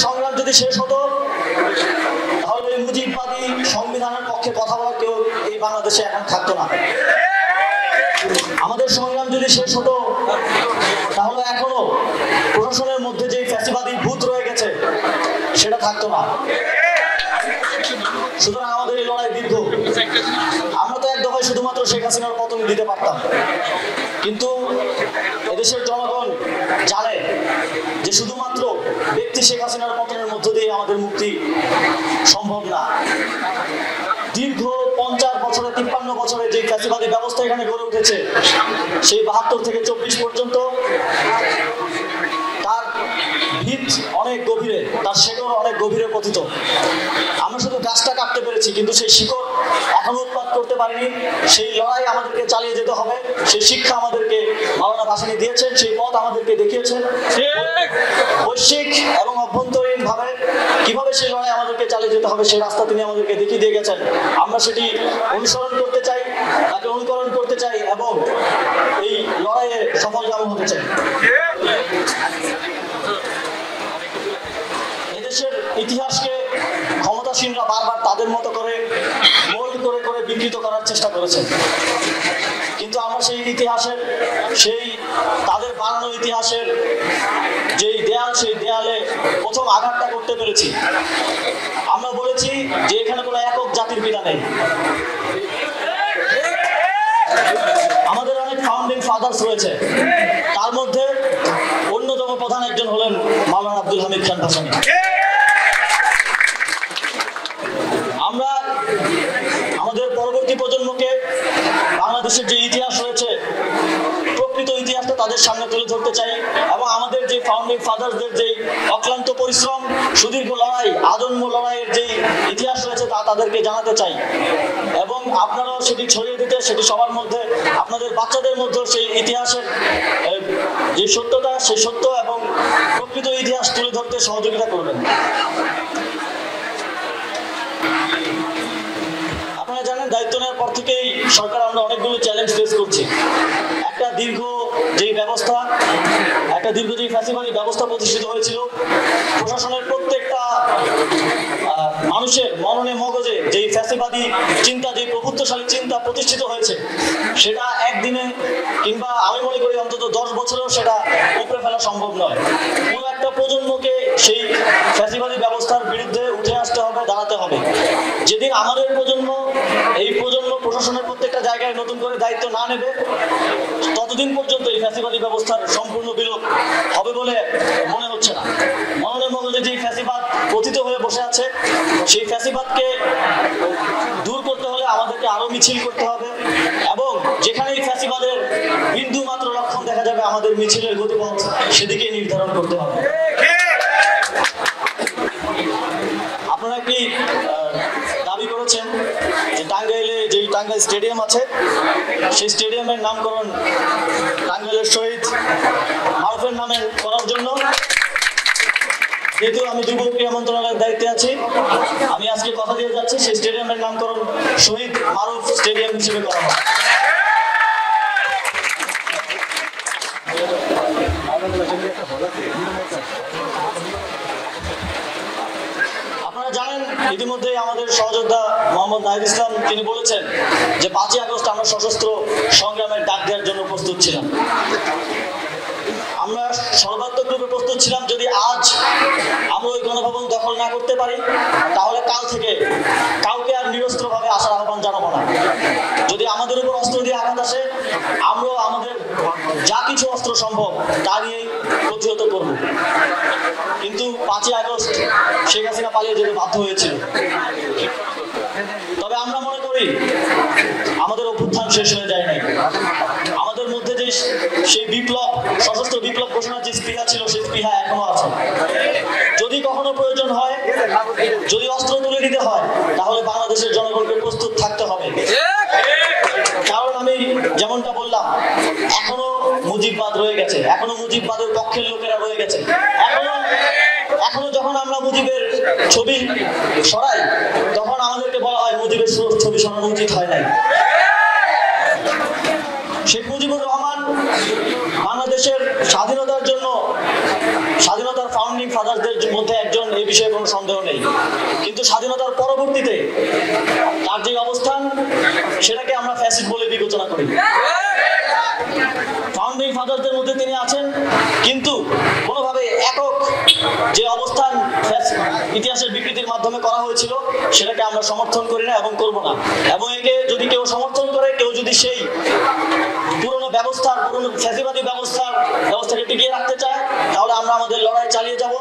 সংগ্রাম যদি শেষ হতো তাহলে মুজিববাদী সংবিধানের পক্ষে কথা বলার কেউ এই বাংলাদেশে এখন থাকতো না। আমাদের সংগ্রাম যদি শেষ হতো তাহলে এখনো প্রশাসনের মধ্যে যে ফ্যাসিবাদী ভূত রয়ে গেছে সেটা থাকতো না। সুতরাং আমাদের এই লড়াই দীর্ঘ। আমরা তো এক দফায় শুধুমাত্র শেখ হাসিনার পতন দিতে পারতাম, কিন্তু এদেশের জনগণ জানে যে শুধুমাত্র ব্যক্তি শেখ হাসিনার পতনের মধ্য দিয়ে আমাদের মুক্তি সম্ভব না। দীর্ঘ 50 বছরে 53 বছরে যে ফ্যাসিবাদী ব্যবস্থা এখানে গড়ে উঠেছে, সেই 72 থেকে 24 পর্যন্ত তার ভিত অনেক গভীরে, তার শেকড় অনেক গভীরে পতিত। আমরা শুধু গাছটা কাটতে পেরেছি, কিন্তু সেই শিকড় এখনো উৎপাদ করতে পারিনি। সেই লড়াই আমাদেরকে চালিয়ে যেতে হবে। সেই শিক্ষা আমাদেরকে মাওলানা ভাসানী দিয়েছেন, সেই পথ আমাদেরকে দেখিয়েছেন। বৈশ্বিক এবং অভ্যন্তরীণ ভাবে কিভাবে সেই লড়াই আমাদেরকে চালিয়ে যেতে হবে সেই রাস্তা তিনি আমাদেরকে দেখিয়ে দিয়ে গেছেন। আমরা সেটি অনুসরণ করতে চাই, তাকে অনুকরণ করতে চাই এবং এই লড়াইয়ে সফলকাম হতে চাই। এদেশের ইতিহাসকে ক্ষমতাসীনরা বারবার তাদের মতো করে মোল্ড করে করে বিকৃত করার চেষ্টা করেছেন, কিন্তু আমরা সেই ইতিহাসের, সেই তাদের বানানো ইতিহাসের যেই দেয়াল, সেই দেয়ালে প্রথম আঘাতটা করতে পেরেছি। আমরা বলেছি যে এখানে কোনো একক জাতির পিতা নেই। আমাদের অনেক ফাউন্ডিং ফাদার্স রয়েছে, তার মধ্যে অন্যতম প্রধান একজন হলেন মাওলানা আব্দুল হামিদ খান ভাসানী। আমরা আমাদের পরবর্তী প্রজন্মকে বাংলাদেশের যে ইতিহাস রয়েছে, প্রকৃত ইতিহাসটা তাদের সামনে তুলে ধরতে চাই এবং আমাদের যে ফাউন্ডিং ফাদার্সদের যে অক্লান্ত পরিশ্রম, সুদীর্ঘ লড়াই, আজন্ম লড়াইয়ের যে ইতিহাস রয়েছে তা তাদেরকে জানাতে চাই এবং আপনারাও সেটি ছড়িয়ে দিতে, সেটি সবার মধ্যে, আপনাদের বাচ্চাদের মধ্যে সেই ইতিহাসের যে সত্যতা, সেই সত্য এবং প্রকৃত ইতিহাস তুলে ধরতে সহযোগিতা করবেন। আপনারা জানেন, দায়িত্ব নেওয়ার পর থেকেই সরকার আমরা অনেকগুলো চ্যালেঞ্জ ফেস করছি। একটা দীর্ঘ যেই ব্যবস্থা, একটা দীর্ঘ যেই ফ্যাসিবাদী ব্যবস্থা প্রতিষ্ঠিত হয়েছিল, প্রশাসনের প্রত্যেকটা মানুষের মননে মগজে যেই ফ্যাসিবাদী চিন্তা, যেই প্রভুত্বশালী চিন্তা প্রতিষ্ঠিত হয়েছে, সেটা একদিনে কিংবা আমি মনে করি অন্তত 10 বছরেও সেটা উপড়ে ফেলা সম্ভব নয়। পুরো একটা প্রজন্মকে সেই ফ্যাসিবাদী ব্যবস্থার বিরুদ্ধে উঠে আসতে হবে, দাঁড়াতে হবে। যেদিন আমাদের প্রজন্ম, এই প্রজন্ম প্রশাসনের প্রত্যেকটা জায়গায় নতুন করে দায়িত্ব না নেবে, ততদিন পর্যন্ত এই ফ্যাসিবাদী ব্যবস্থার সম্পূর্ণ বিলোপ হবে বলে মনে হচ্ছে না। মনের মগজে যে ফ্যাসিবাদ পতিত হয়ে বসে আছে, সেই ফ্যাসিবাদকে দূর করতে হলে আমাদেরকে আরো মিছিল করতে হবে এবং যেখানে এই ফ্যাসিবাদের বিন্দু মাত্র লক্ষণ দেখা যাবে, আমাদের মিছিলের গতিপথ সেদিকে নির্ধারণ করতে হবে। আপনারা কি দাবি করেছেন যে টাঙ্গাইলে যেই টাঙ্গাইল স্টেডিয়াম আছে, সেই স্টেডিয়ামের নামকরণ টাঙ্গাইলের শহীদ মারুফের নামে করার জন্য? যেহেতু আমি যুব ক্রীড়া মন্ত্রণালয়ের দায়িত্বে আছি, আমি আজকে কথা দিয়ে যাচ্ছি সেই স্টেডিয়ামের নামকরণ শহীদ মারুফ স্টেডিয়াম হিসেবে করা হবে। আপনারা জানেন, ইতিমধ্যে আমাদের সহযোদ্ধা মোহাম্মদ নাহিদ ইসলাম তিনি বলেছেন যে 5ই আগস্ট আমরা সশস্ত্র সংগ্রামের ডাক দেওয়ার জন্য প্রস্তুত ছিলাম। আমরা সর্বাত্মক রূপে প্রস্তুত ছিলাম। যদি আজ আমরা ওই গণভবন দখল না করতে পারি, তাহলে কাল থেকে কাউকে আর নিরস্ত্রভাবে আসার আহ্বান জানাবো না। যদি আমাদের উপর অস্ত্র দিয়ে আঘাত আসে, আমরাও আমাদের যা কিছু অস্ত্র সম্ভব তা নিয়েই প্রতিহত করব। কিন্তু 5ই আগস্ট শেখ হাসিনা পালিয়ে যেতে বাধ্য হয়েছিল। তবে আমরা মনে করি আমাদের অভ্যুত্থান শেষ হয়ে যায় নাই। আমাদের মধ্যে যে সেই বিপ্লব, সশস্ত্র বিপ্লব ঘোষণার যে স্পৃহা ছিল, সেই স্পৃহা এখনো আছে। যদি কখনো প্রয়োজন হয়, যদি অস্ত্র তুলে দিতে হয়, তাহলে বাংলাদেশের জনগণকে প্রস্তুত থাকতে হবে। কারণ আমি যেমনটা বললাম, এখনো মুজিববাদ রয়ে গেছে, এখনো মুজিববাদের পক্ষের লোকেরা রয়ে গেছে। এখনো যখন আমরা মুজিবের ছবি সরাই, তখন আমাদেরকে বলা হয় মুজিবের ছবি সরানো উচিত হয় নাই। শেখ মুজিবুর রহমান বাংলাদেশের স্বাধীনতার জন্য, স্বাধীনতার ফাউন্ডেশন ফাউন্ডিং ফাদারদের মধ্যে একজন, এই বিষয়ে কোনো সন্দেহ নেই। কিন্তু স্বাধীনতার পরবর্তীতে তার যে অবস্থান, সেটাকে আমরা ফ্যাসিস্ট বলে বিবেচনা করি। ফাউন্ডিং ফাদারদের মধ্যে তিনি আছেন, কিন্তু কোনোভাবে একক যে অবস্থান ইতিহাসের বিকৃতির মাধ্যমে করা হয়েছিল, সেটাকে আমরা সমর্থন করি না এবং করব না। এবং একে যদি কেউ সমর্থন করে, কেউ যদি সেই পুরনো ফ্যাসিবাদী ব্যবস্থাকে টিকিয়ে রাখতে চায়, তাহলে আমরা আমাদের লড়াই চালিয়ে যাব।